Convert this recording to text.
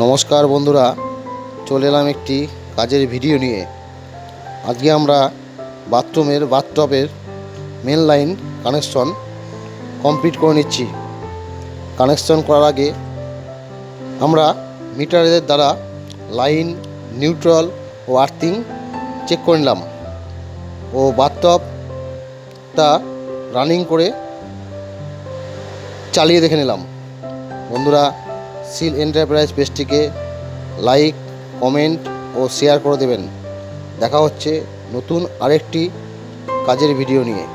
নমস্কার বন্ধুরা, চলে এলাম একটি কাজের ভিডিও নিয়ে। আজকে আমরা বাথটবের মেন লাইন কানেকশন কমপ্লিট করে নিচ্ছি। কানেকশন করার আগে আমরা মিটারের দ্বারা লাইন, নিউট্রাল ও আর্থিং চেক করে নিলাম ও বাথটবটা রানিং করে চালিয়ে দেখে নিলাম। বন্ধুরা, সিল এন্টারপ্রাইজ পেজটিকে লাইক, কমেন্ট ও শেয়ার করে দেবেন। দেখা হচ্ছে নতুন আরেকটি কাজের ভিডিও নিয়ে।